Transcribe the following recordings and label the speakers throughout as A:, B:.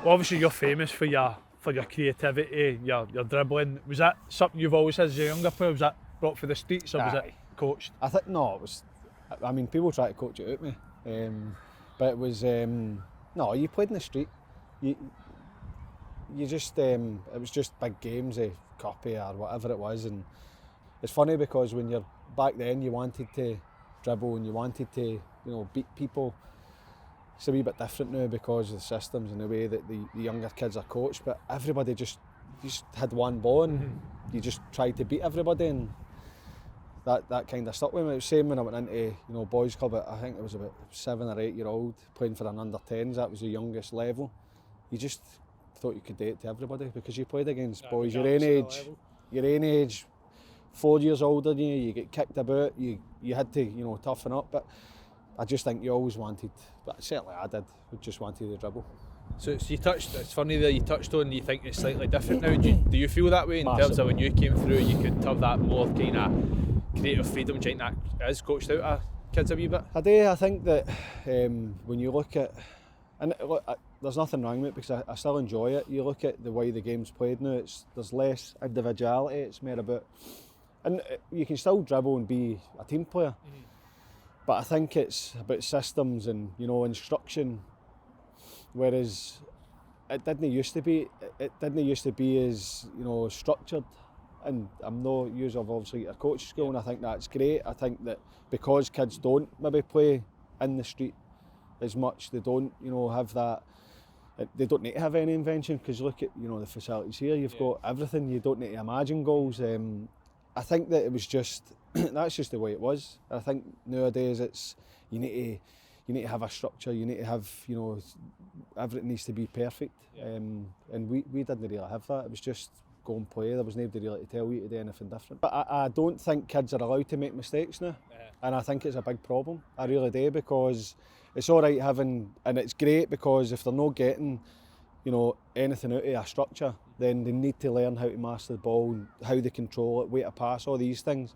A: Well, obviously you're famous for your creativity, your dribbling. Was that something you've always had as a younger player? Was that brought for the streets, or was it coached?
B: I think no, it was. I mean, people try to coach it out of me, but it was no. You played in the street. You just it was just big games, copy or whatever it was, and it's funny because when you're back then, you wanted to dribble and you wanted to beat people. It's a wee bit different now because of the systems and the way that the younger kids are coached, but everybody just had one ball and you just tried to beat everybody, and that kind of stuck with me. It was the same when I went into boys club. I think it was about 7 or 8 year old playing for an under 10s. That was the youngest level. You just thought you could do it to everybody because you played against boys your own age, 4 years older than you. You get kicked about. You had to toughen up, but I just think you always wanted, but certainly I did, just wanted to dribble.
A: So you touched, it's funny that you touched on, you think it's slightly different now. Do you feel that way in terms of when you came through, you could have that more kind of creative freedom? Do you think that is coached out of kids a wee bit?
B: I do. I think that when you look at, and look, there's nothing wrong with it because I still enjoy it. You look at the way the game's played now, there's less individuality, it's more about, and you can still dribble and be a team player. But I think it's about systems and instruction, whereas it didn't used to be. It didn't used to be as structured. And I'm no user of obviously a coach school, and I think that's great. I think that because kids don't maybe play in the street as much, they don't have that. They don't need to have any invention because look at the facilities here. You've got everything. You don't need to imagine goals. I think that it was just. That's just the way it was. I think nowadays it's you need to have a structure. You need to have everything needs to be perfect. And we didn't really have that. It was just go and play. There was nobody really to tell you to do anything different. But I don't think kids are allowed to make mistakes now, and I think it's a big problem. I really do, because it's all right having, and it's great because if they're not getting anything out of a structure, then they need to learn how to master the ball, how they control it, way to pass, all these things.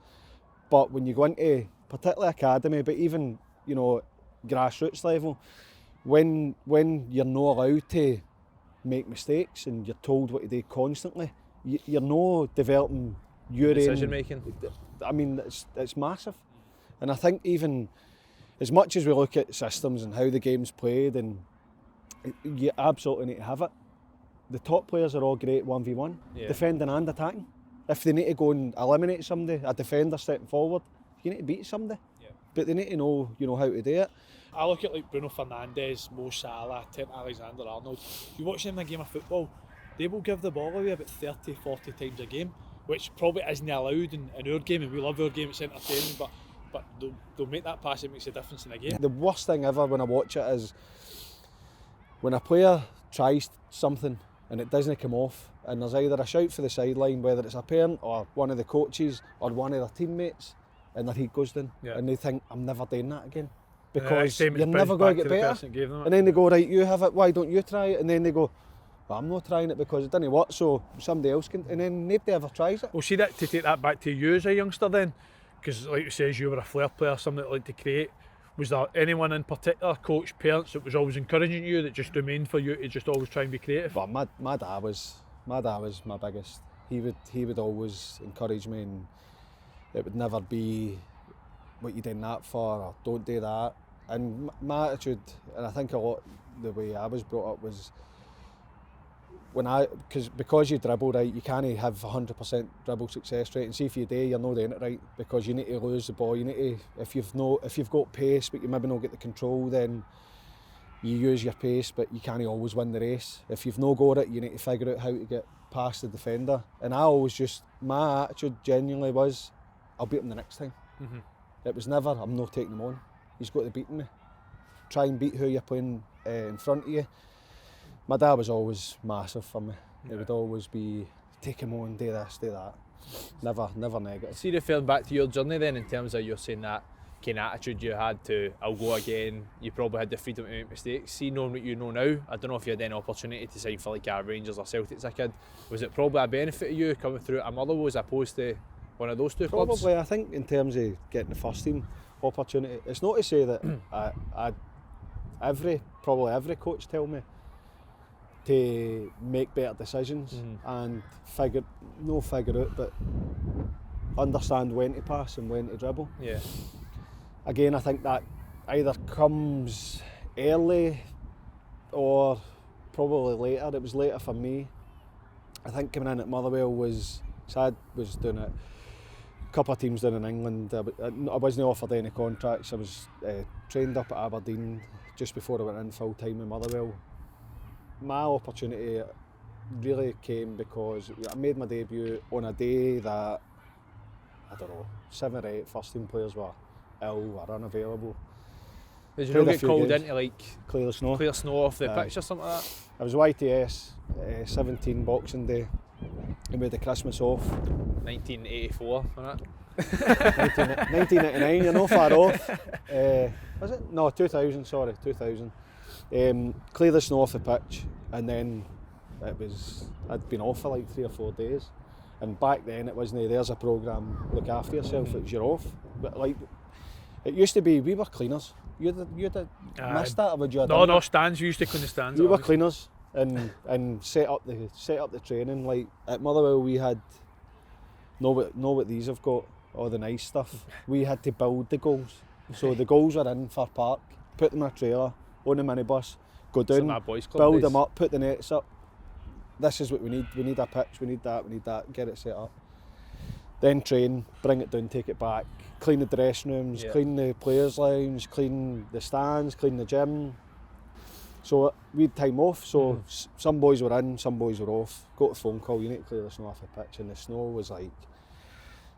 B: But when you go into particularly academy, but even grassroots level, when you're not allowed to make mistakes and you're told what to do constantly, you're not developing your
A: decision making.
B: I mean, it's massive, and I think even as much as we look at systems and how the game's played, and you absolutely need to have it. The top players are all great 1v1, defending and attacking. If they need to go and eliminate somebody, a defender stepping forward, you need to beat somebody. But they need to know, how to do it.
A: I look at like Bruno Fernandes, Mo Salah, Trent Alexander-Arnold. You watch them in a game of football, they will give the ball away about 30, 40 times a game, which probably isn't allowed in our game, and we love our game, it's entertaining, but they'll make that pass, it makes a difference in a game.
B: The worst thing ever when I watch it is when a player tries something and it doesn't come off, and there's either a shout for the sideline, whether it's a parent or one of the coaches or one of their teammates, and their heat goes down, and they think, I'm never doing that again. Because you're never going to get better. And then they go, right, you have it, why don't you try it? And then they go, well, I'm not trying it because it didn't work, so somebody else can. And then nobody ever tries it.
A: Well, see, that to take that back to you as a youngster then, because like you says, you were a flair player, something that liked to create. Was there anyone in particular, coach, parents, that was always encouraging you, that just remained for you to just always try and be creative?
B: Well, my dad was my biggest. He would always encourage me, and it would never be what you doing that for, or don't do that. And my attitude, and I think a lot the way I was brought up was because you dribble right, you can't have 100% dribble success rate. And see if you do, you're not doing it right, because you need to lose the ball. You need to, if you've got pace but you maybe not get the control, then you use your pace, but you can't always win the race. If you've not got it, you need to figure out how to get past the defender. And I always my attitude genuinely was, I'll beat him the next time. It was never, I'm not taking him on. He's got to beat me. Try and beat who you're playing in front of you. My dad was always massive for me. It would always be, take him on, do this, do that. Never negative.
A: See, referring back to your journey then, in terms of you're saying that kind of attitude you had to, I'll go again, you probably had the freedom to make mistakes. See, knowing what you know now, I don't know if you had any opportunity to sign for like a Rangers or Celtic as a kid. Was it probably a benefit to you coming through at Motherwell as opposed to one of those two clubs?
B: Probably, I think in terms of getting the first team opportunity, it's not to say that probably every coach tell me to make better decisions and figure out, but understand when to pass and when to dribble.
A: Yeah.
B: Again, I think that either comes early or probably later. It was later for me. I think coming in at Motherwell was doing it. A couple of teams down in England. I wasn't offered any contracts. I was trained up at Aberdeen just before I went in full time in Motherwell. My opportunity really came because I made my debut on a day that, I don't know, 7 or 8 first team players were ill or unavailable.
A: Did you not get called in to like
B: clear the snow
A: off the pitch or something like that?
B: I was YTS 17 Boxing Day and we had the Christmas off.
A: 1984, wasn't it?
B: 1999, you're not far off. Was it? No, 2000, sorry, 2000. Clear the snow off the pitch, and then I'd been off for like 3 or 4 days. And back then it wasn't, there's a programme, look after yourself, it's you're off. But like, it used to be, we were cleaners. You'd missed that, or would you have done
A: No, stands, we used to clean the stands.
B: We were cleaners and set up the training. Like at Motherwell we had, know what these have got, all the nice stuff. We had to build the goals. So the goals were in for Parc, put them in a trailer, on the minibus, go down, build them up, put the nets up. This is what we need. We need a pitch, we need that, get it set up. Then train, bring it down, take it back, clean the dressing rooms, clean the players' lounge, clean the stands, clean the gym. So we had time off, so some boys were in, some boys were off. Got a phone call, you need to clear the snow off the pitch, and the snow was like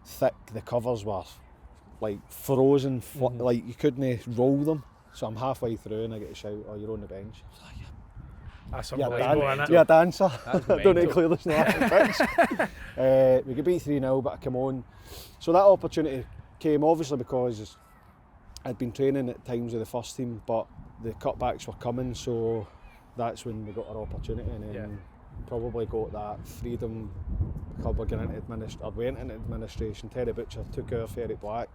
B: thick, the covers were like frozen, like you couldn't roll them. So I'm halfway through and I get a shout, oh, you're on the bench.
A: That's unbelievable, isn't it?
B: You're a dancer. Don't need to
A: mental.
B: clear the snow off the pitch. We could beat 3-0, but I come on. So that opportunity came obviously because I'd been training at times with the first team, but the cutbacks were coming, so that's when we got our opportunity, and then probably got that freedom. The club were getting into went into administration. Terry Butcher took over Eric Black,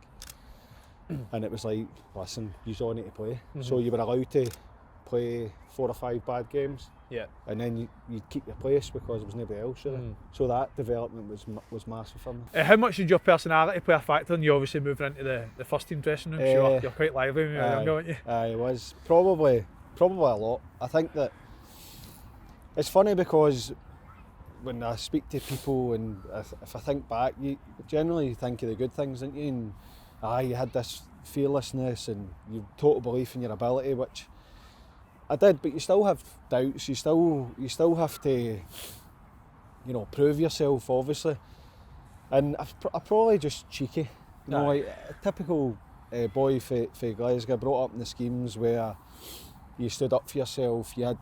B: and it was like, listen, you all need to play. So you were allowed to play 4 or 5 bad games, and then you'd keep your place because there was nobody else. So that development was massive for me.
A: How much did your personality play a factor in you obviously moving into the first team dressing room? You're quite lively when you were younger, weren't you?
B: It was probably a lot. I think that it's funny because when I speak to people and if I think back, you generally think of the good things, don't you? And you had this fearlessness and you total belief in your ability, which I did, but you still have doubts. You still have to, prove yourself, obviously. And I probably just cheeky, like a typical boy for Glasgow, brought up in the schemes where you stood up for yourself. You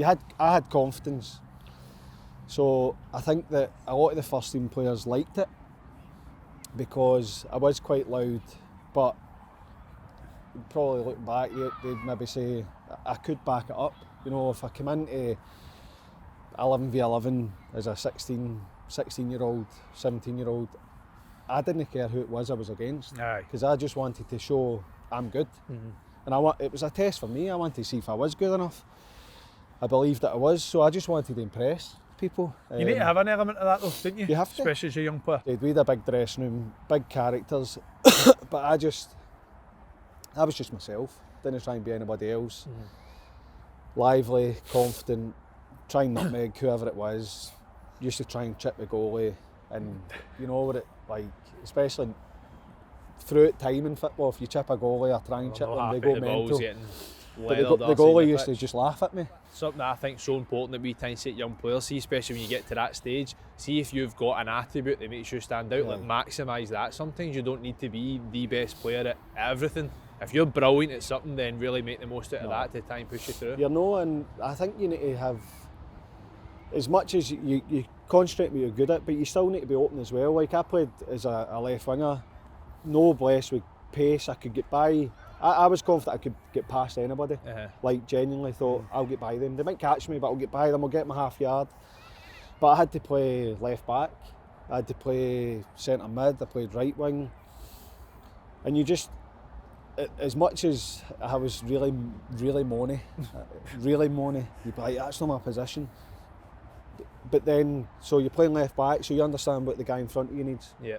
B: had, I had confidence. So I think that a lot of the first team players liked it because I was quite loud, but probably looking back, they'd maybe say I could back it up. If I come into 11v11 as a 16-year-old, 17-year-old, I didn't care who it was I was against, because I just wanted to show I'm good. And it was a test for me. I wanted to see if I was good enough. I believed that I was, so I just wanted to impress people.
A: You need to have an element of that though, don't you?
B: You have to.
A: Especially as a young player.
B: We had a big dressing room, big characters, but I was just myself. Didn't try and be anybody else. Lively, confident, trying nutmeg whoever it was. Used to try and chip the goalie, and what it like, especially throughout time in football, if you chip a goalie or try and chip them, they go mental. But the goalie used to just laugh at me.
A: Something that I think is so important that we try and set young players, see, especially when you get to that stage, see if you've got an attribute that makes you stand out, like maximise that. Sometimes you don't need to be the best player at everything. If you're brilliant at something, then really make the most out of that to try and push you through. And
B: I think you need to have, as much as you concentrate on what you're good at, but you still need to be open as well. Like I played as a left winger, no blessed with pace, I could get by. I was confident I could get past anybody. Like genuinely thought I'll get by them. They might catch me, but I'll get by them, I'll get my half yard. But I had to play left back, I had to play centre mid, I played right wing. And as much as I was really moany, you'd be like, that's not my position. But then, so you're playing left back, so you understand what the guy in front of you needs.
A: Yeah.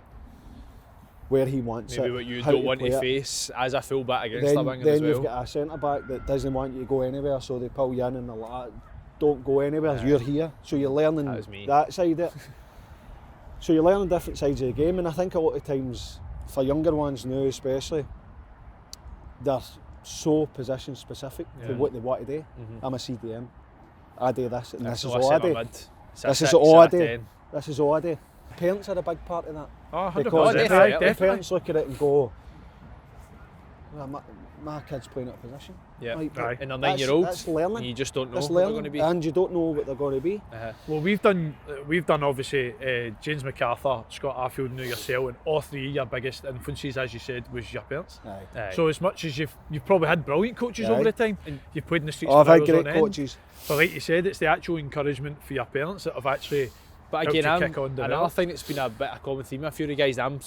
B: Where he wants
A: Maybe
B: it.
A: what you
B: how
A: don't want to
B: play it.
A: face as a full back against a winger
B: Then
A: as well.
B: you've got a centre back that doesn't want you to go anywhere, so they pull you in and they're like, don't go anywhere, you're here. So you're learning that side of it. So you're learning different sides of the game, and I think a lot of times, for younger ones now especially, they're so position specific to what they want to do. I'm a CDM, I do this, and this is all I do. This is all I do. This is all I do. Parents are a big part of that.
C: Oh, 100%.
B: Because
C: Definitely.
B: parents look at it and go, well, my kid's playing at a position.
A: Yeah,
B: like,
A: and they're 9-year-olds.
B: That's learning.
A: And you just don't know
B: That's
A: what they're
B: learning,
A: going to be.
B: and you don't know what they're going to be.
C: Well, we've done obviously James MacArthur, Scott Arfield, and yourself, and all three of your biggest influences, as you said, was your parents.
B: Aye.
C: So as much as you've probably had brilliant coaches over the time, and you've played in the streets
B: I've
C: for
B: had
C: hours
B: great
C: on end.
B: coaches.
C: But like you said, it's the actual encouragement for your parents that have actually
A: But
C: helped
A: again,
C: you kick on.
A: another thing that's been a bit of a common theme with a few of the guys, I'm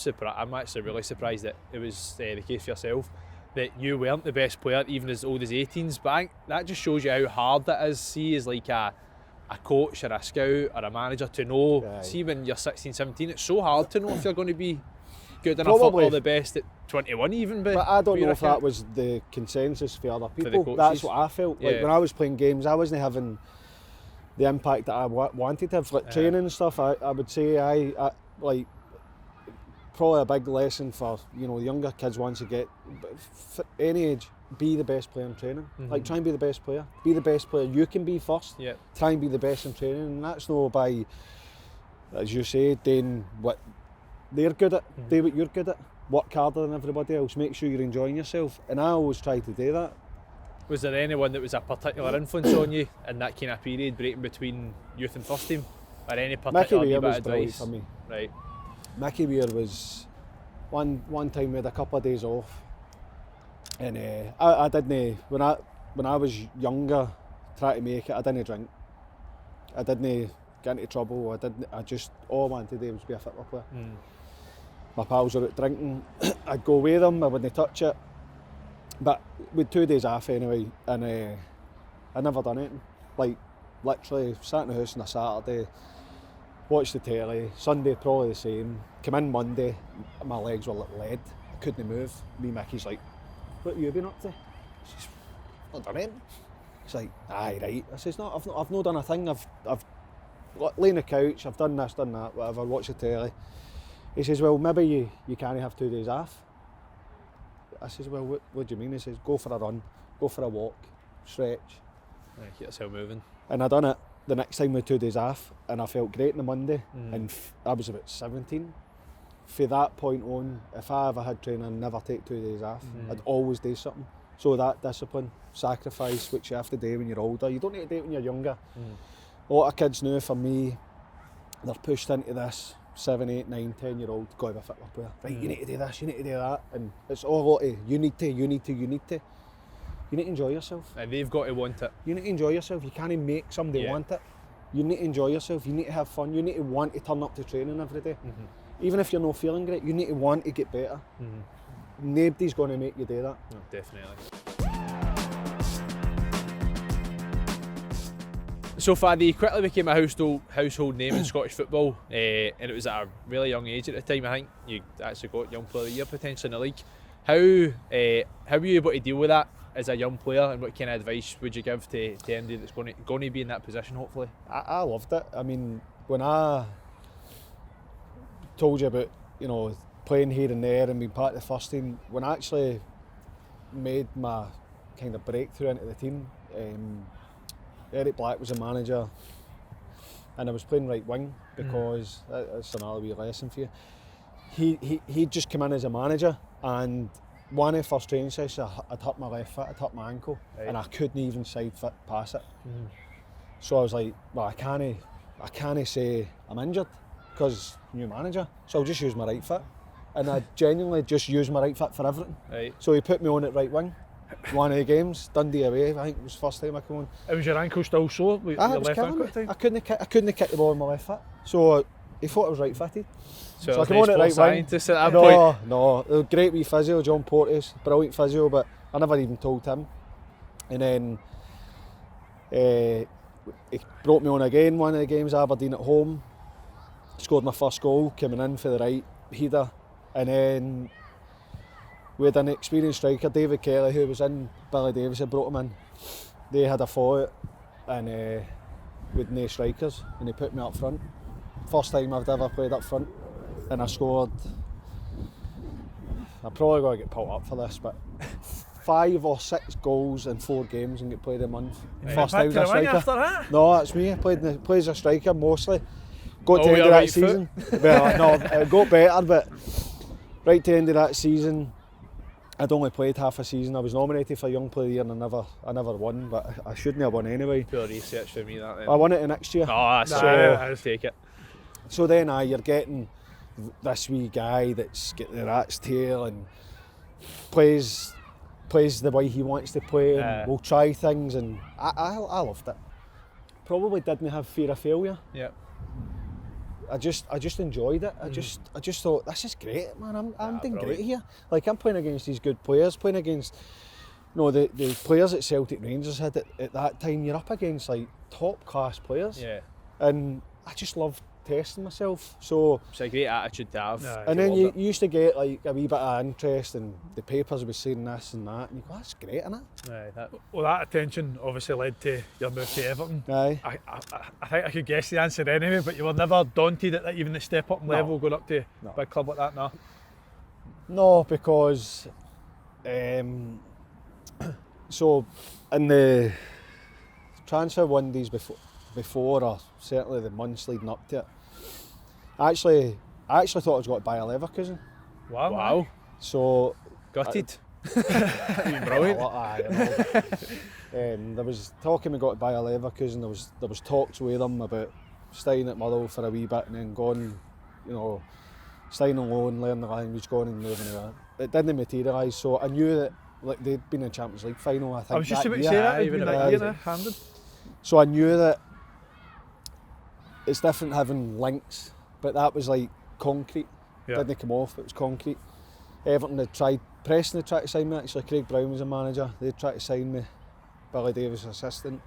A: actually really surprised that it was the case for yourself, that you weren't the best player even as old as 18s, but that just shows you how hard it is. See, as like a coach or a scout or a manager to know.
B: Aye.
A: See, when you're 16, 17, it's so hard to know if you're going to be good enough or the best at 21 even.
B: But I don't know if that was the consensus for other people. That's what I felt. Like when I was playing games, I wasn't having the impact that I wanted to have. Like training and stuff, I would say I like probably a big lesson for younger kids once you get any age. Be the best player in training. Like try and be the best player. Be the best player you can be first.
A: Yeah.
B: Try and be the best in training, and that's not by, as you say, doing what they're good at. Do what you're good at. Work harder than everybody else. Make sure you're enjoying yourself. And I always try to do that.
A: Was there anyone that was a particular influence on you in that kind of period, breaking between youth and first team, or any particular
B: Mickey Weir
A: bit
B: was
A: of
B: brilliant
A: advice?
B: for me.
A: Right.
B: Mickey Weir was one time we had a couple of days off, and I didn't when I was younger, try to make it. I didn't drink. I didn't get into trouble. I just all I wanted to do was be a football player. My pals were out drinking. I'd go with them. I wouldn't touch it. But with 2 days off anyway, and I never done anything. Like literally sat in the house on a Saturday, watched the telly. Sunday probably the same. Come in Monday, my legs were like lead. I couldn't move. Me and Mickey's like, "What have you been up to?" I says, "Not done anything." He's like, "Aye, right." I says, "No, I've not done a thing. I've lain on the couch. I've done this, done that, whatever. Watched the telly." He says, "Well, maybe you can't have 2 days off." I says, "Well, what do you mean?" He says, "Go for a run, go for a walk, stretch."
A: Get yourself moving.
B: And I done it the next time with 2 days off, and I felt great on the Monday, and I was about 17. From that point on, if I ever had training, I'd never take 2 days off. I'd always do something. So that discipline, sacrifice, which you have to do when you're older. You don't need to do it when you're younger. A lot of kids now, for me, they're pushed into this 7, 8, 9, 10-year-old, got to be a football player. Right, you need to do this, you need to do that, and it's all a lot of you need to. You need to enjoy yourself.
A: And they've got to want it.
B: You need to enjoy yourself. You can't make somebody want it. You need to enjoy yourself. You need to have fun. You need to want to turn up to training every day. Even if you're not feeling great, you need to want to get better. Nobody's going to make you do that.
A: No, definitely. So Faddy quickly became a household name in Scottish football, and it was at a really young age at the time. I think you actually got Young Player of the Year potentially in the league. How were you able to deal with that as a young player, and what kind of advice would you give to anybody that's going to be in that position, hopefully?
B: I loved it. I mean, when I told you about playing here and there and being part of the first team, when I actually made my kind of breakthrough into the team, Eric Black was a manager, and I was playing right wing because that's another wee lesson for you. He'd just come in as a manager, and one of the first training sessions I'd hurt my left foot, I'd hurt my ankle, and I couldn't even side foot pass it. So I was like, well, I can't say I'm injured because new manager, so I'll just use my right foot. And I genuinely just used my right foot for everything. So he put me on at right wing. One of the games, Dundee away, I think it was the first time I came on.
C: And was your ankle still sore with your left ankle at the time?
B: I couldn't kick the ball with my left foot. So he thought I was right footed.
A: So
B: I come on at right wing.
A: Scientist at that point.
B: No, great wee physio, John Porteous, brilliant physio, but I never even told him. And then he brought me on again one of the games, Aberdeen at home. Scored my first goal, coming in for the right header. And then we had an experienced striker, David Kelly, who was in. Billy Davis had brought him in. They had a fall and with no strikers, and he put me up front. First time I've ever played up front, and I scored. I'm probably going to get pulled up for this, but 5 or 6 goals in 4 games and get played a month. First time as a striker. No, that's me. I played as a striker mostly. Got to the end of that season. Well, no, it got better, but right to the end of that season, I'd only played half a season. I was nominated for Young Player of the Year and I never won, but I shouldn't have won anyway.
A: Pure research for me that then.
B: I won it the next year.
A: Oh, I'll take it.
B: So then you're getting this wee guy that's got the rat's tail and plays the way he wants to play and will try things, and I loved it. Probably didn't have fear of failure.
A: Yeah.
B: I just enjoyed it. I just thought, this is great, man. I'm doing great here. Like, I'm playing against these good players, playing against the players that Celtic Rangers had at that time. You're up against like top class players.
A: Yeah.
B: And I just loved testing myself. So
A: it's a great attitude to have.
B: And then you used to get like a wee bit of interest, and the papers were saying this and that, and you go, that's great, isn't it?
C: Well, that attention obviously led to your move to Everton.
B: Aye.
C: I think I could guess the answer anyway, but you were never daunted at even the step up level going up to a big club like that, no?
B: No, because so in the transfer windows before, or certainly the months leading up to it, I actually thought I was going to buy a Leverkusen.
A: Wow.
B: So
A: gutted.
B: Brilliant. There was talking we got to buy a Leverkusen. There was talks with them about staying at Motherwell for a wee bit and then going, staying on loan, learning the language, going and moving away. It didn't materialise, so I knew that they'd been in the Champions League final, I think.
C: I was just about to say that, even that year, handed.
B: So I knew that it's different having links, but that was like concrete. Didn't come off, it was concrete. Everton had tried, Preston had tried to sign me actually, Craig Brown was a manager, they'd tried to sign me, Billy Davis assistant,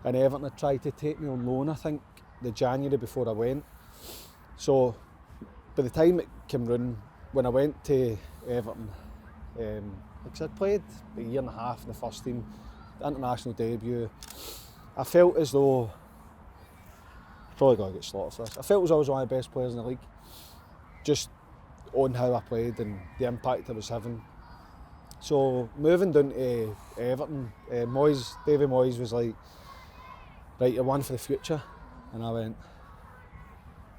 B: and Everton had tried to take me on loan, I think, the January before I went. So by the time it came round, when I went to Everton, because I'd played a year and a half in the first team, international debut, I felt as though, probably got to get slaughtered for this, I felt as though I was one of the best players in the league, just on how I played and the impact I was having. So moving down to Everton, David Moyes was like, right, you're one for the future, and I went,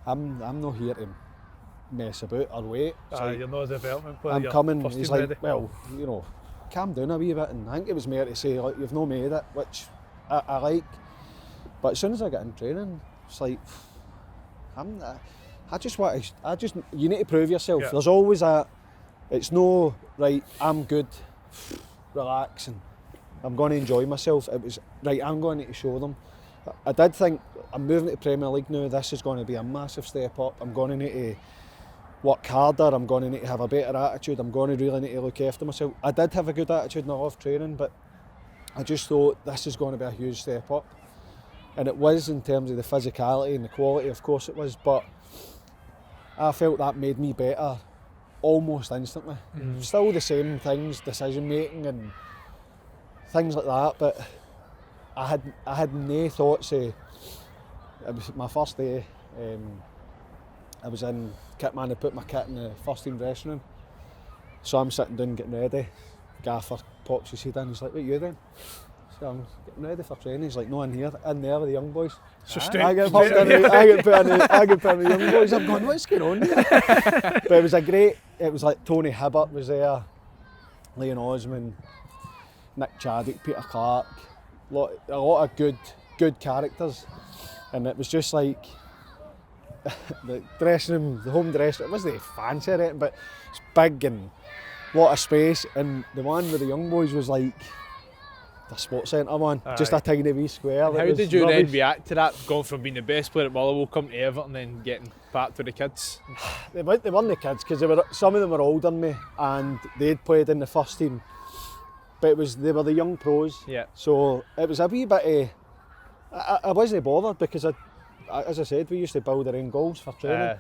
B: I'm not here to mess about or wait.
C: You're not a development player.
B: I'm coming. He's like, well, calm down a wee bit, and I think it was more to say, like, you've not made it, which I like. But as soon as I got in training, it's like, you need to prove yourself. Yeah. There's always it's no, right, I'm good, relax, and I'm going to enjoy myself. It was, right, I'm going to show them. I did think, I'm moving to the Premier League now, this is going to be a massive step up. I'm going to need to work harder, I'm going to need to have a better attitude, I'm going to really need to look after myself. I did have a good attitude and I loved training, but I just thought this is going to be a huge step up. And it was, in terms of the physicality and the quality, of course it was, but I felt that made me better almost instantly. Still the same things, decision making and things like that, but I had no thoughts of, it was my first day, I was in, Kitman had put my kit in the first team dressing room, so I'm sitting down getting ready, Gaffer pops his head in, he's like, what are you doing? So I'm getting ready for training, he's like, no, in there with the young boys.
C: So
B: I get put in the young boys, I'm going, what's going on here? But it was like Tony Hibbert was there, Leon Osman, Nick Chadwick, Peter Clark, a lot of good characters, and it was just like the dressing room, the home dressing room, it wasn't fancy or anything, but it's big and a lot of space, and the one with the young boys was like, the sports centre one, just a tiny wee square.
A: And how did you then react to that, going from being the best player at Motherwell, come to Everton, then getting back to the kids?
B: They weren't the kids, because some of them were older than me and they'd played in the first team, but they were the young pros.
A: Yeah.
B: So it was a wee bit. I wasn't bothered, because as I said, we used to build our own goals for training.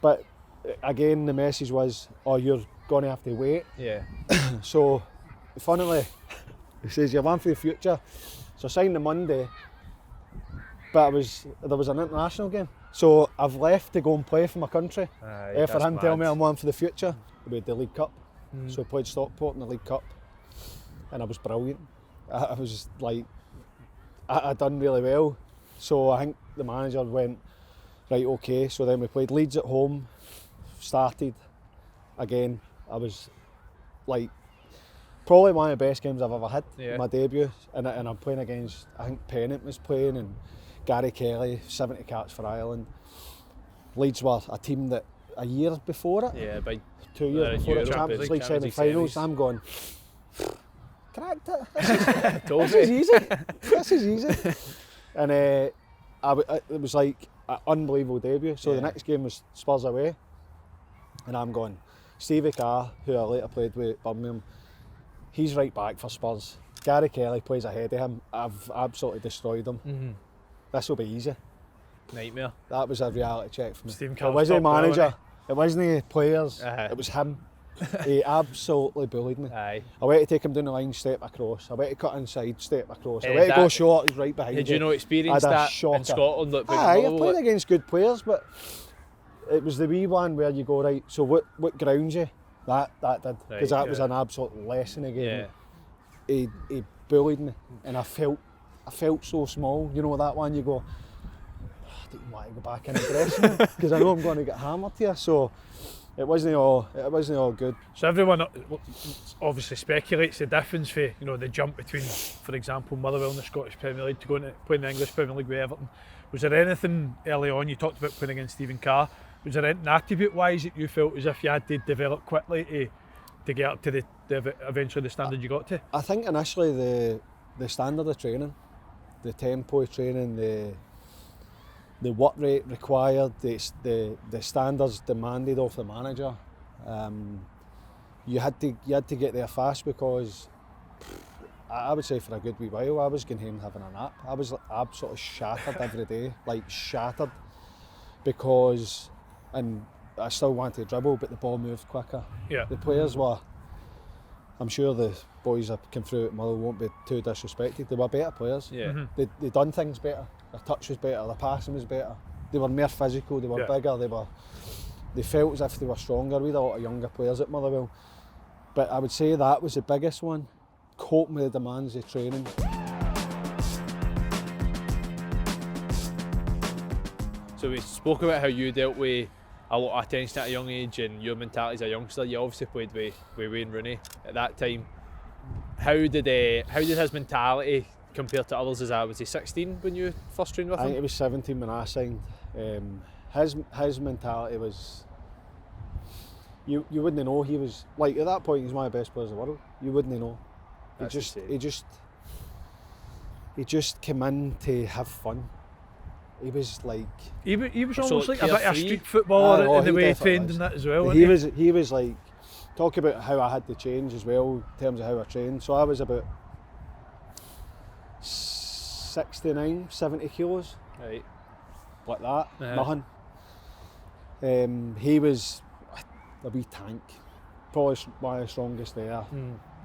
B: But again, the message was, "Oh, you're going to have to wait."
A: Yeah.
B: So, funnily, he says, "You're one for the future." So I signed the Monday, but there was an international game. So I've left to go and play for my country. For him telling me I'm one for the future. We had the League Cup. So I played Stockport in the League Cup. And I was brilliant. I was like, I done really well. So I think the manager went, right, okay. So then we played Leeds at home, started again. I was like, probably one of the best games I've ever had, my debut. And I'm playing against, I think Pennant was playing, and Gary Kelly, 70 caps for Ireland. Leeds were a team that a year before it,
A: by
B: 2 years before the Champions League semi-finals. I'm going, cracked it. This is easy. This is easy. And it was like an unbelievable debut. So the next game was Spurs away, and I'm going, Stevie Carr, who I later played with at Birmingham, he's right back for Spurs. Gary Kelly plays ahead of him. I've absolutely destroyed him. This will be easy.
A: Nightmare.
B: That was a reality check for me.
C: Stephen
B: It wasn't the manager. It wasn't the players.
A: Uh-huh.
B: It was him. He absolutely bullied me.
A: Aye.
B: I went to take him down the line, step across. I went to cut inside, step across. I
A: Did
B: went to go
A: that-
B: short, he's right behind
A: Did
B: you.
A: you experience
B: I had a
A: that
B: shocker.
A: in Scotland? Like,
B: Aye, I played against good players, but it was the wee one where you go, right, so what grounds you? That did. Because that was an absolute lesson again. He bullied me, and I felt so small. You know that one, you go, I don't want to go back in the dressing room, because I know I'm going to get hammered here. So it wasn't all good.
C: So everyone obviously speculates the difference for the jump between, for example, Motherwell in the Scottish Premier League to going to play in the English Premier League with Everton. Was there anything early on, you talked about playing against Stephen Carr, was there anything attribute-wise that you felt as if you had to develop quickly to get up to the eventually the standard you got to?
B: I think initially the standard of training, the tempo of training, the work rate required, the standards demanded of the manager. You had to get there fast, because I would say for a good wee while I was going home having a nap. I was absolutely shattered every day, like shattered, because I still wanted to dribble, but the ball moved quicker.
C: Yeah.
B: The players were, I'm sure the boys that came through at Motherwell won't be too disrespected, they were better players.
A: Yeah.
B: They done things better. Their touch was better, their passing was better. They were more physical, they were bigger, they felt as if they were stronger. We had a lot of younger players at Motherwell. But I would say that was the biggest one, coping with the demands of training.
A: So we spoke about how you dealt with a lot of attention at a young age and your mentality as a youngster. You obviously played with Wayne Rooney at that time. How did his mentality compare to others? Was he 16 when you first trained with him?
B: I think he was 17 when I signed. His mentality was, you wouldn't know. He was like, at that point, he's one of the best players in the world. You wouldn't know. He just came in to have fun. He was like,
C: he was
A: So
C: almost like a bit of a
A: carefree.
C: street footballer in the
B: he
C: way he
B: definitely
C: trained
B: was.
C: and that as well.
B: He was like, talk about how I had to change as well in terms of how I trained. So I was about 69, 70 kilos,
A: Right.
B: like that,
A: Uh-huh.
B: nothing. He was a wee tank, probably one of the strongest there.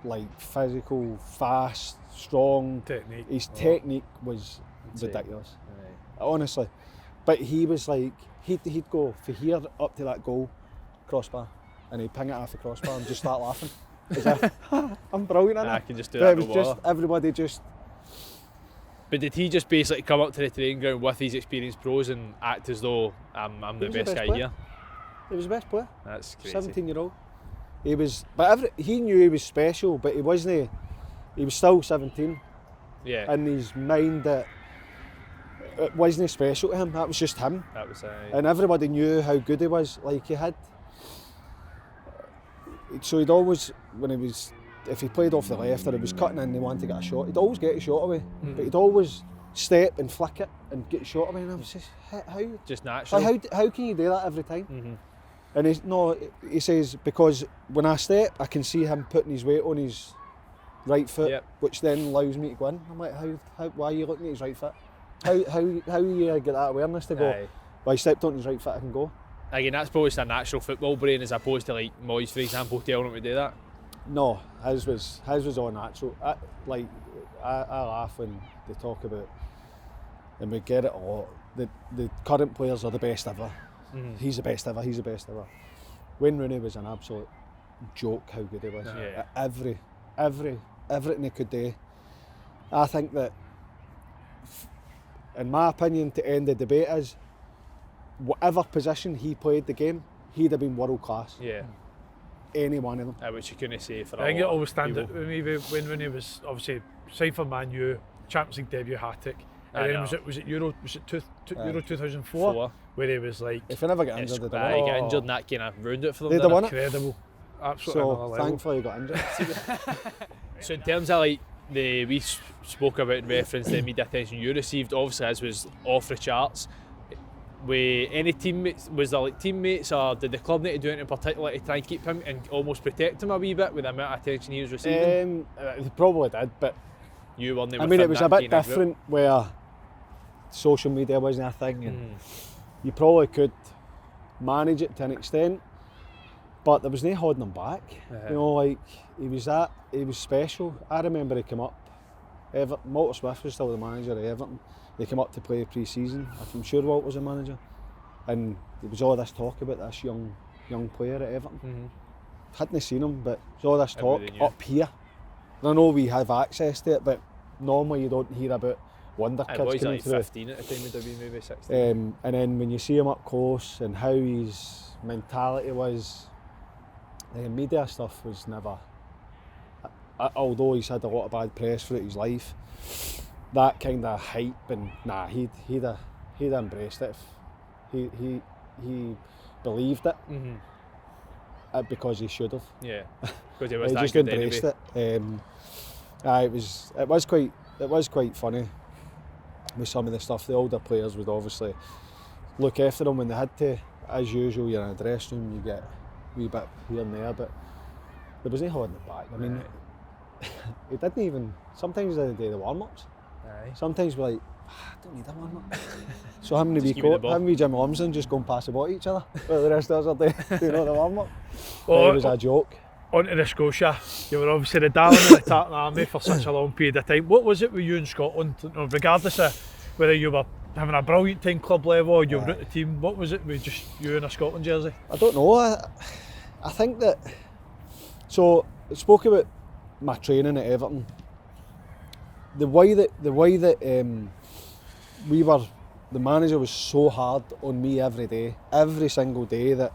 B: Like physical, fast, strong.
C: Technique.
B: His technique was ridiculous,
A: Right.
B: honestly. But he was like, he'd go from here up to that goal, crossbar, and he'd ping it off the crossbar and just start laughing. As if, I'm brilliant,
A: I
B: innit?
A: can just do
B: But
A: that.
B: it was
A: No
B: just,
A: bother.
B: everybody just,
A: But did he just basically come up to the training ground with these experienced pros and act as though I'm the
B: was the
A: best
B: best
A: guy
B: player.
A: here?
B: he was the best player.
A: That's crazy.
B: 17-year-old. He was, but he knew he was special, but he wasn't. He was still 17.
A: Yeah.
B: In his mind that it wasn't special to him. That was just him,
A: That was
B: and everybody knew how good he was. Like he had. So he'd always, when he was if he played off the left or he was cutting in and he wanted to get a shot, he'd always get a shot away. But he'd always step and flick it and get a shot away. And I was just, how?
A: Just natural.
B: How can you do that every time? And he says, because when I step, I can see him putting his weight on his right foot, which then allows me to go in. I'm like, why are you looking at his right foot? How you get that awareness to go, well, he stepped on his right foot, I can go?
A: Again, that's probably just a natural football brain as opposed to like Moyes, for example, telling him to do that.
B: No, his was all natural. I laugh when they talk about, and we get it a lot, the current players are the best ever. He's the best ever, he's the best ever. Wayne Rooney was an absolute joke how good he was. Everything he could do. I think that, in my opinion, to end the debate is, whatever position he played the game, he'd have been world class. Yeah. Any one of them.
A: Which you couldn't say for
C: I think it always stands out with me when Rooney was obviously signed for Man U, Champions League debut hat-trick. And then was it Euro 2004 where he was like,
B: if he never get injured,
A: he got injured and that kind of ruined it for them.
B: They'd have won it.
C: Incredible. Absolutely.
B: So thankfully he got injured.
A: So in terms of like we spoke about in reference to the media attention you received, obviously as was off the charts. With any teammates, was there like teammates or did the club need to do anything in particular to try and keep him and almost protect him a wee bit with the amount of attention he was receiving?
B: They probably did, but
A: you weren't.
B: I mean, it was a bit different where social media wasn't a thing, and you probably could manage it to an extent, but there was no holding him back. You know, like he was special. I remember he came up. Walter Smith was still the manager of Everton. They came up to play pre-season. I'm sure Walt was a manager, and there was all this talk about this young player at Everton. Hadn't seen him, but there was all this talk up here. And I know we have access to it, but normally you don't hear about wonder kids coming
A: like
B: through.
A: 15 at the time, would have been maybe 16.
B: And then when you see him up close and how his mentality was, the media stuff was never. Although he's had a lot of bad press throughout his life, that kind of hype and he'd embraced it. He believed it because he should have.
A: Yeah, because he was
B: he
A: that
B: just
A: good
B: embraced
A: anyway.
B: It was quite funny with some of the stuff. The older players would obviously look after them when they had to. As usual, you're in a dressing room, you get a wee bit here and there, but there was no holding it back. I mean, he didn't even. Sometimes they didn't do the warm-ups. Sometimes we're like, I don't need a warm-up. So him and wee Jim Lumsden just going past the ball at each other while the rest of us are doing the warm-up. It was a joke.
C: Onto the Scotia, you were obviously the darling of the Tartan Army for such a long period of time. What was it with you in Scotland, regardless of whether you were having a brilliant time club level or you were at the team, what was it with just you in a Scotland jersey?
B: I don't know. I think that. So I spoke about my training at Everton. The way that the manager was so hard on me every single day, that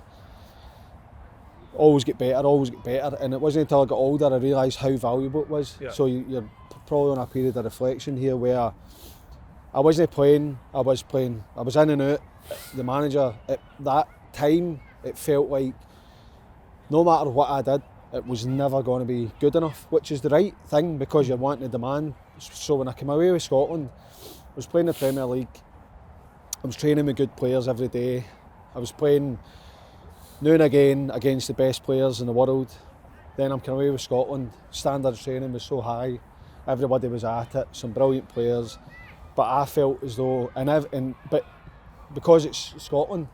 B: always get better, and it wasn't until I got older I realised how valuable it was. So you're probably on a period of reflection here where I wasn't playing, I was in and out. The manager at that time, it felt like no matter what I did, it was never going to be good enough, which is the right thing because you're wanting to demand. So when I came away with Scotland, I was playing the Premier League, I was training with good players every day, I was playing now and again against the best players in the world. Then I'm coming away with Scotland, standard of training was so high, everybody was at it, some brilliant players, but I felt as though, but because it's Scotland,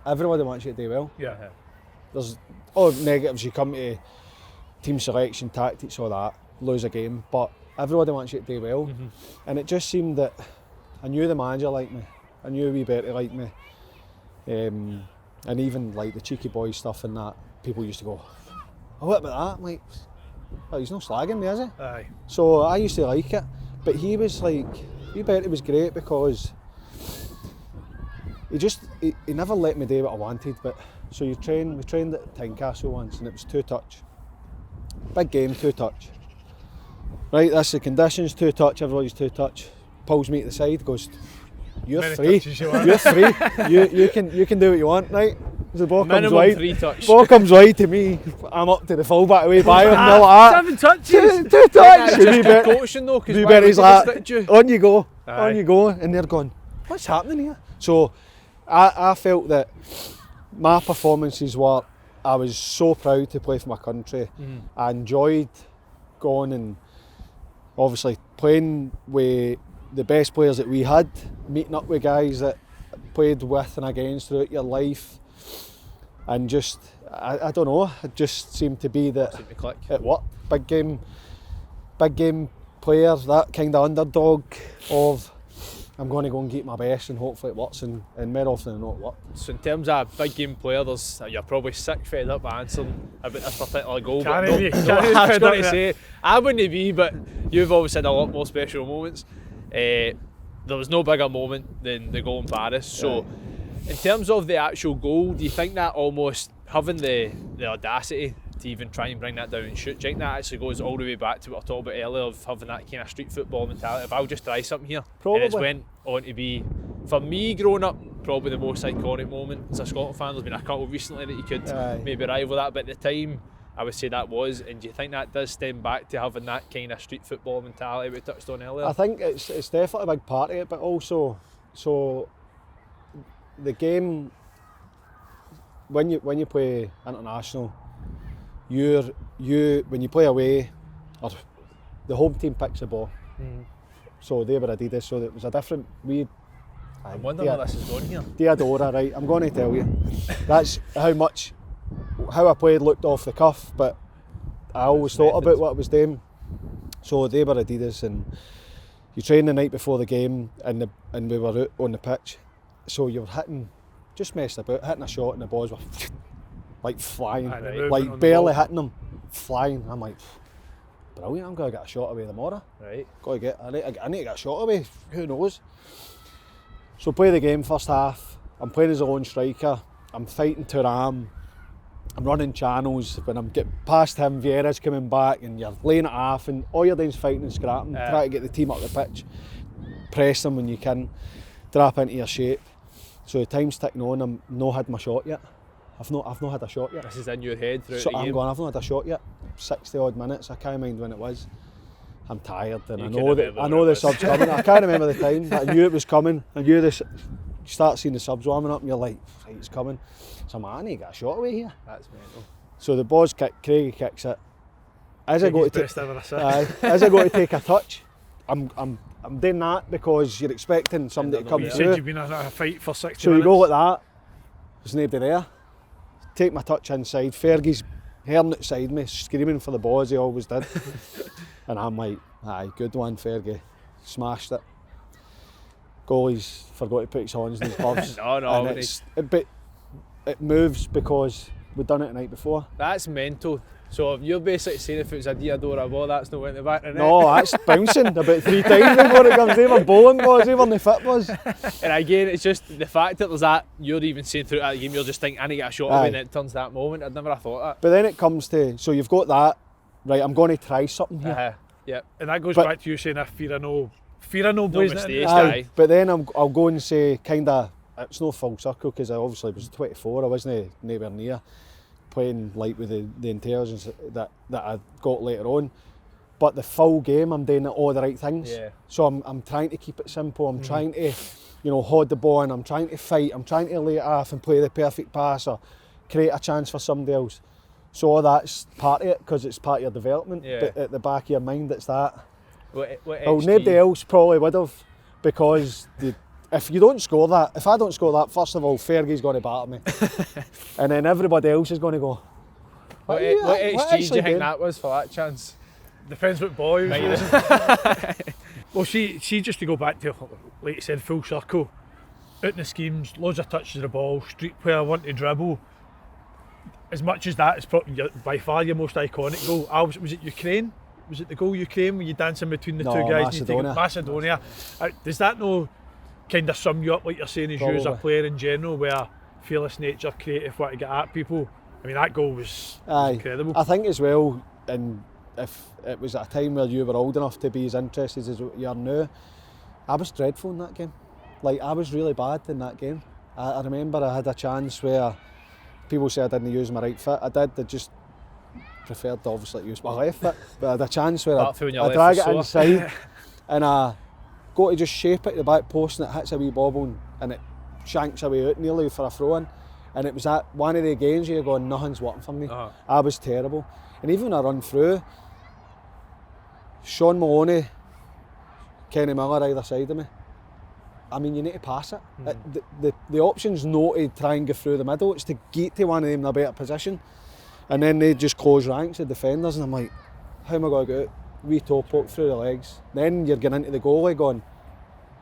B: everybody wants you to do well. There's all negatives, you come to team selection, tactics, all that, lose a game, but everybody wants you to do well. And it just seemed that I knew the manager liked me, I knew wee Bertie liked me, and even like the cheeky boy stuff and that, people used to go, oh, what about that? I'm like, oh, he's not slagging me, is he?
C: Aye.
B: So I used to like it, but he was like, wee Bertie was great because he never let me do what I wanted. But so we trained at Tynecastle once, and it was 2-touch, big game, 2-touch. Right, that's the conditions, 2-touch, everybody's 2-touch. Pulls me to the side, goes, you're free. You can do what you want, right? The ball comes
A: Minimum
B: wide.
A: 3 touch.
B: Ball comes wide to me. I'm up to the fullback away by him. They're like
C: 7 touches.
B: two touches.
A: Just keep coaching though, because
B: He's like,
A: you?
B: on you go,
A: Aye.
B: on you go, and they're going, what's happening here? So I felt that my performances were, I was so proud to play for my country. I enjoyed going and obviously playing with the best players that we had, meeting up with guys that played with and against throughout your life, and just I don't know, it just seemed to be that
A: Seemed to click.
B: it worked. Big game players, that kind of underdog of I'm going to go and get my best and hopefully it works, and more often than not it worked.
A: So in terms of big game player, you're probably sick fed up answering about this particular goal.
C: Can't
A: but
C: be.
A: no,
C: Can't be
A: I was
C: fed
A: going
C: up
A: to
C: with
A: say, I wouldn't be, but you've always had a lot more special moments. There was no bigger moment than the goal in Paris. So in terms of the actual goal, do you think that almost having the audacity to even try and bring that down and shoot, do you think that actually goes all the way back to what I talked about earlier of having that kind of street football mentality? If I'll just try something here,
B: Probably.
A: and it's went on to be, for me growing up, probably the most iconic moment as a Scotland fan. There's been a couple recently that you could maybe rival that, but at the time I would say that was. And do you think that does stem back to having that kind of street football mentality we touched on earlier?
B: I think it's definitely a big part of it, but also so the game when you play international, you when you play away, or the home team picks the ball. So they were Adidas, so it was a different
A: I'm wondering where this is going here.
B: Diadora, right? I'm going to tell you. That's how I played looked off the cuff, but I always thought about what I was doing. So they were Adidas, and you train the night before the game, and we were out on the pitch. So you were just messed about, hitting a shot, and the balls were like flying, like barely hitting them, flying. I'm like, brilliant! I'm going to get a shot away tomorrow.
A: Right.
B: I need to get a shot away. Who knows? So play the game first half. I'm playing as a lone striker. I'm fighting Thuram. I'm running channels. When I'm getting past him, Vieira's coming back, and you're laying it off, and all you're doing is fighting and scrapping. Try to get the team up the pitch, press them when you can, drop into your shape. So the time's ticking on. I'm not had my shot yet. I've not had a shot yet.
A: This is in your head throughout
B: So
A: the game.
B: I'm going, I've not had a shot yet. 60 odd minutes. I can't mind when it was. I'm tired, and
A: You
B: I
A: couldn't
B: know
A: remember when it
B: the
A: was.
B: subs coming. I can't remember the time, but I knew it was coming. I knew this. You start seeing the subs warming up, and you're like, right, it's coming. So I'm like, I need to get a shot away here.
A: That's mental.
B: So the ball's kicked. Craigie kicks it. As I go
C: Best
B: to
C: ever assist.
B: as I go to take a touch, I'm doing that because you're expecting somebody to come
C: You
B: through.
C: said you've been in a fight for 60
B: So
C: minutes.
B: you go like that. There's nobody there. Take my touch inside. Fergie's hearing outside me, screaming for the ball as he always did. And I'm like, aye, good one, Fergie. Smashed it. Goalie's forgot to put his horns in his gloves.
A: No,
B: but it moves because we'd done it the night before.
A: That's mental. So if you're basically saying if it was a Diadora ball, that's not went in the back of the net.
B: No, that's bouncing about 3 times before it comes. They were bowling balls, they were the fit balls.
A: And again, it's just the fact that there's that, you're even saying throughout that game, you're just thinking, I need to get a shot away, and it turns that moment. I'd never have thought that.
B: But then it comes to, so you've got that, right, I'm going to try something here.
A: Yep.
C: And that goes
B: But-
C: back to you saying if fear of no blazing it
A: mistakes.
C: in.
A: Aye.
B: But then I'll go and say, kind of, it's no full circle because I obviously was 24, I wasn't nowhere near playing like with the intelligence that I got later on. But the full game, I'm doing all the right things.
A: Yeah.
B: So I'm trying to keep it simple. I'm trying to, hold the ball, and I'm trying to fight. I'm trying to lay it off and play the perfect pass or create a chance for somebody else. So all that's part of it because it's part of your development.
A: Yeah.
B: But at the back of your mind, it's that.
A: What
B: Well,
A: XG?
B: nobody else probably would have, because if you don't score that, if I don't score that, first of all, Fergie's going to batter me, and then everybody else is going to go.
A: What
B: are you-
A: XG do you
B: actually
A: think
B: doing?"
A: that was for that chance?
C: Depends what ball he was using. Well, see, just to go back to, like you said, full circle, out in the schemes, loads of touches of the ball, street player, want to dribble. As much as that is probably by far your most iconic goal. Was it Ukraine? Was it the goal Ukraine when you dancing between the
B: No,
C: two guys?
B: Macedonia.
C: Macedonia. Does that no kind of sum you up, like you're saying, as you as a
B: Probably.
C: player in general, where fearless nature, creative, want to get at people? I mean, that goal was incredible.
B: I think as well, and if it was at a time where you were old enough to be as interested as you are now, I was dreadful in that game. Like, I was really bad in that game. I remember I had a chance where people say I didn't use my right foot. I did. I just preferred to obviously use my left foot. But I had a chance where I drag it inside and I go to just shape it to the back post and it hits a wee bobble and it shanks away out nearly for a throw in. And it was at one of the games where you're going, nothing's working for me. I was terrible. And even when I run through, Sean Maloney, Kenny Miller either side of me, I mean, you need to pass it. The option's not to try and get through the middle, it's to get to one of them in a better position. And then they just close ranks of defenders and I'm like, how am I going to get out? Wee toe poke through the legs. Then you're getting into the goalie going,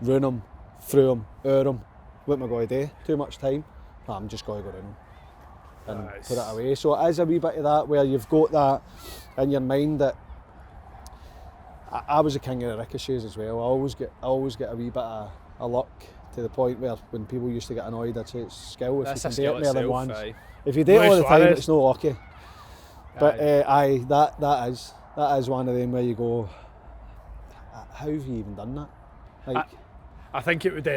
B: ruin him, through him, over him. What am I going to do? Too much time? No, I'm just going to go round him and put it away. So it is a wee bit of that where you've got that in your mind that I was a king of the ricochets as well. I always get a wee bit of luck to the point where when people used to get annoyed, I'd say it's skill. If
A: That's
B: you can do it more than once. If you do
C: Luis
B: it all the time,
C: Suarez.
B: it's not lucky. But that is one of them where you go, how have you even done that? Like,
C: I think it would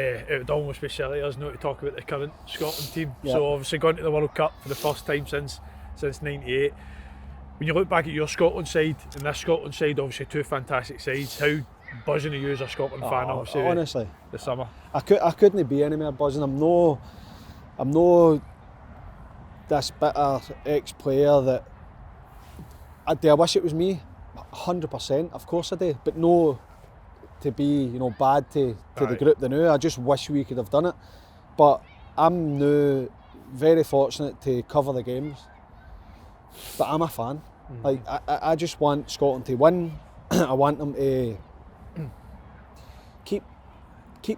C: almost be silly us not to talk about the current Scotland team.
B: Yeah.
C: So obviously gone to the World Cup for the first time since '98. When you look back at your Scotland side and this Scotland side, obviously two fantastic sides. How buzzing are you as a Scotland fan? Obviously,
B: honestly,
C: the summer.
B: I couldn't be any more buzzing. I'm no this bitter ex-player that I wish it was me. 100%, of course I do. But no, to be bad to the group they knew. I just wish we could have done it. But I'm now very fortunate to cover the games. But I'm a fan. Like I just want Scotland to win. I want them to keep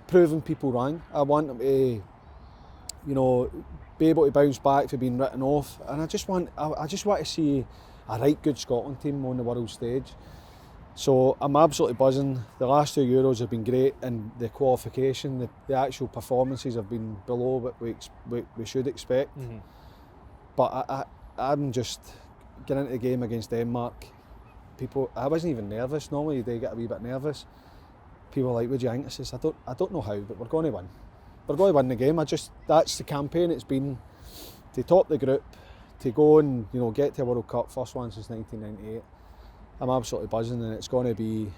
B: proving people wrong. I want them to, be able to bounce back for being written off. And I just want to see a right good Scotland team on the world stage. So I'm absolutely buzzing. The last two Euros have been great, and the qualification, the actual performances have been below what we should expect. But I'm just getting into the game against Denmark. I wasn't even nervous. Normally they get a wee bit nervous. People are like, "What do you think?" I says, "I don't know how, but we're going to win. We're going to win the game." That's the campaign. It's been to top the group, to go and get to a World Cup, first one since 1998. I'm absolutely buzzing, and it's going to be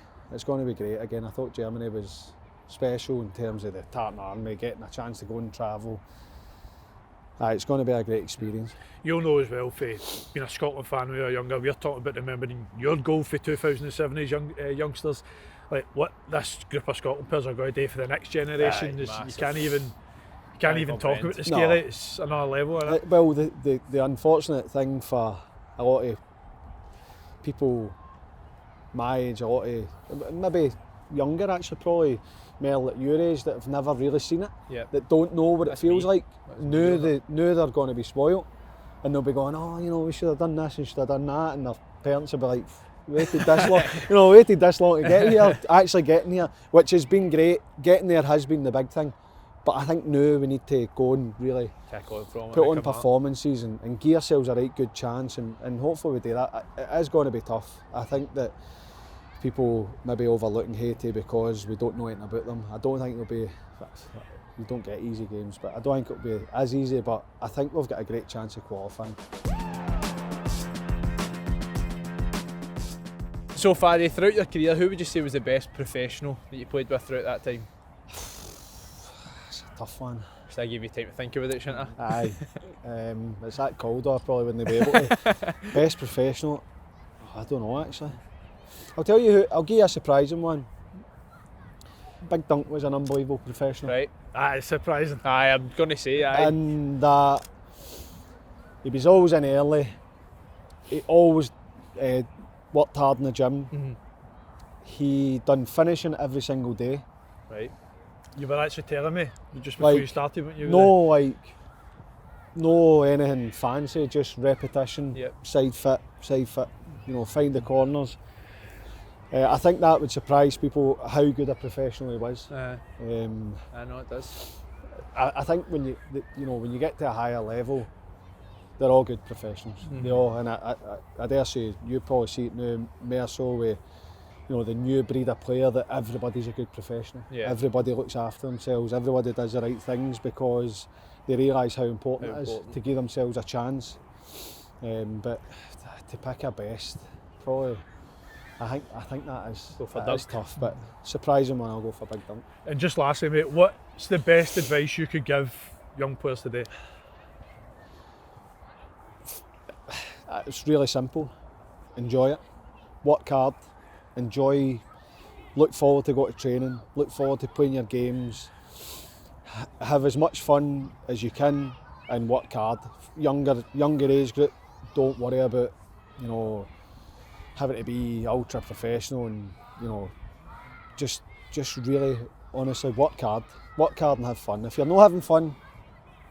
B: great again. I thought Germany was special in terms of the Tartan Army, getting a chance to go and travel. It's going to be a great experience.
C: You'll know as well, for being a Scotland fan when you were younger, we're talking about remembering your goal for 2007 as youngsters. Like what this group of Scotland players are going to do for the next generation. You can't even talk about the scale. It's another level, isn't it?
B: Well, the unfortunate thing for a lot of people my age, a lot of maybe younger actually, probably more like your age, that have never really seen it, that don't know what it feels like. Now they're going to be spoiled, and they'll be going, we should have done this and should have done that, and their parents will be like, waited this long to get here. Actually getting here, which has been great. Getting there has been the big thing. But I think now we need to go and really put on performances and give ourselves a right good chance, and hopefully we do that. It is going to be tough. I think that people maybe overlooking Haiti because we don't know anything about them. I don't think it'll be, you don't get easy games, but I don't think it'll be as easy, but I think we've got a great chance of qualifying.
A: So Faddy, throughout your career, who would you say was the best professional that you played with throughout that time?
B: It's a tough one.
A: Should I give you time to think about it, shouldn't I?
B: Aye. It's that Calder, I probably wouldn't be able to. Best professional? I don't know actually. I'll tell you who, I'll give you a surprising one. Big Dunk was an unbelievable professional.
A: Right.
C: It's surprising.
A: Aye, I'm going to say aye.
B: And he was always in early. He always worked hard in the gym. He done finishing every single day.
C: Right. You were actually telling me just before you started when you
B: were no anything fancy, just repetition, side foot, find the corners. I think that would surprise people how good a professional he was.
A: I know it does.
B: I think when you get to a higher level, they're all good professionals. They all, and I dare say you probably see it now more so with you know, the new breed of player that everybody's a good professional.
A: Yeah.
B: Everybody looks after themselves. Everybody does the right things because they realise how important it is to give themselves a chance. But to pick a best, probably, I think that is tough. But surprising one, I'll go for Big Dunk.
C: And just lastly, mate, what's the best advice you could give young players today?
B: It's really simple. Enjoy it. Work hard. Enjoy. Look forward to go to training. Look forward to playing your games. Have as much fun as you can and work hard. Younger age group, don't worry about, you know, having to be ultra professional, and, you know, just really honestly work hard and have fun. If you're not having fun,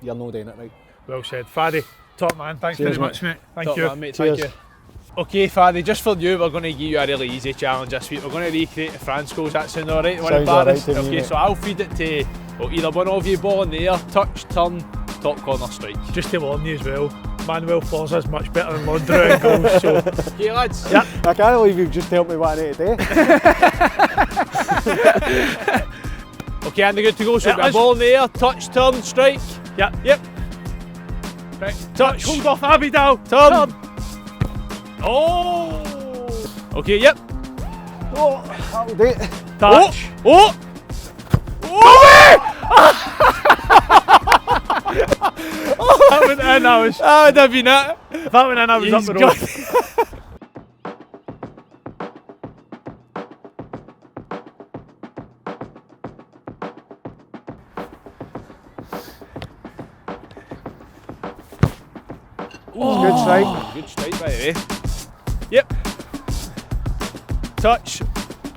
B: you're not doing it right.
C: Well said. Faddy, top man, thanks
B: Cheers,
C: very much, mate. Thank
A: Top
C: you.
A: man, mate,
B: Cheers.
A: thank you. Okay, Faddy, just for you, we're going to give you a really easy challenge this week. We're going to recreate the France goals. That sound alright?
B: Sounds alright to me,
A: Okay,
B: mate.
A: so I'll feed it to either one of you. Ball in the air, touch, turn, top corner, strike.
C: Just to warn you as well, Manuel Forza's much better than Laundry and goals, so
A: Okay, lads.
C: yeah.
B: I can't believe you've just helped me what I need to do.
A: Okay, Andy, good to go. So
C: Yeah,
A: we've got a ball in the air, touch, turn, strike.
C: Yeah.
A: Yep. Right, touch,
C: Hold off Abidal.
A: turn. Oh! Okay, yep.
B: Oh, that'll do it.
C: Touch.
A: Oh!
C: That went in, I was.
A: That would have been it.
C: If that went in, I was up the road.
B: Good strike.
A: Good strike, by the way. Yep. Touch,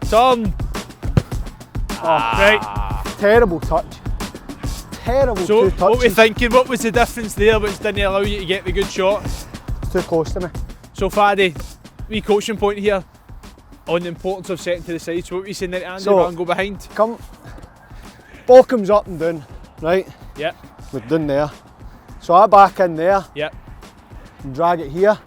A: turn.
C: Right.
B: Terrible touch. Terrible
A: So,
B: two
A: what were we
B: touches.
A: thinking? What was the difference there which didn't allow you to get the good shot?
B: It's too close to me.
A: So, Faddy, wee coaching point here on the importance of setting to the side. So, what were you saying there, Andy?
B: So-
A: Rather than go behind?
B: Come. Ball comes up and down, right?
A: Yep,
B: We're down there. So I back in there
A: yep.
B: and drag it here.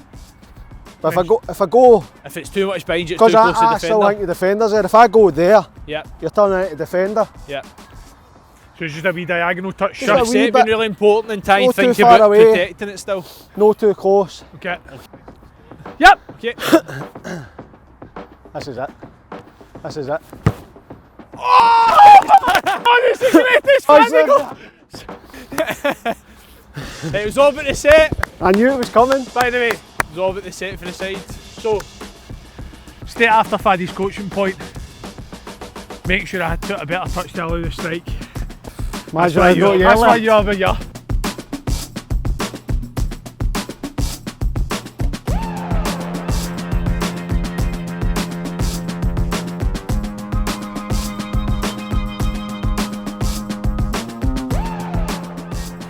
B: But if I go,
A: If it's too much behind you, it's too
B: because
A: close to the
B: I still
A: defender.
B: think the defender's there. If I go there,
A: Yep,
B: you're turning into defender.
A: yep.
C: So it's just a wee diagonal touch.
B: Just a
A: Should
B: wee
A: set been
B: bit-
A: really important and time
B: Not too
A: think
B: far
A: about
B: away.
A: protecting it still.
B: No too close.
C: Okay. Yep.
A: Okay.
B: This is it. This is it.
A: Oh, this is the greatest
B: Oh,
A: Faddy goal! It was all about the set.
B: I knew it was coming.
A: By the way, it was all about the set for the side. So,
C: Straight after Faddy's coaching point, make sure I had took a better touch to allow the strike. That's why you're over here.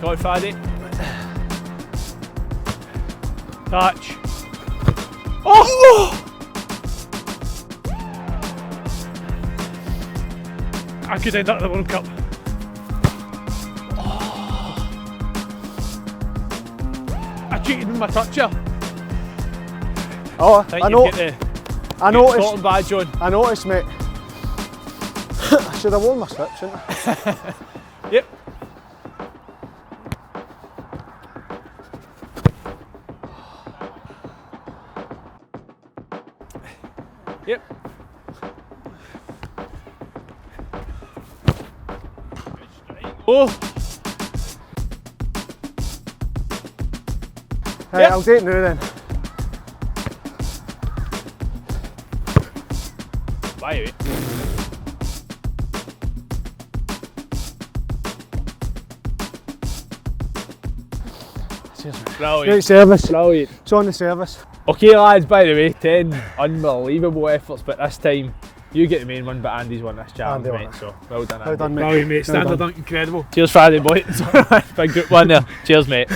A: go on, Faddy.
C: Touch.
A: Oh!
C: I could end up the World Cup. I cheated with my touch here.
B: Oh,
A: think
B: I
A: you've
B: know.
A: got the
B: I noticed.
A: Scotland badge on.
B: I noticed, mate. I should have worn my slip, shouldn't I?
A: Yep. Yep. Oh,
B: Right,
A: Yep.
B: I'll do it now then.
A: by the way.
B: Cheers, mate.
A: Brilliant.
B: Great service.
A: Brilliant.
B: It's on the service.
A: Okay, lads, by the way, 10 unbelievable efforts, but this time you get the main one, but Andy's won this challenge,
B: Andy won
A: mate.
B: it.
A: So well done, Andy.
B: Well done, mate.
C: Brilliant, mate.
B: Well
C: Standard
B: done.
C: dunk, incredible.
A: Cheers, Faddy boy. Big group one there. Cheers, mate.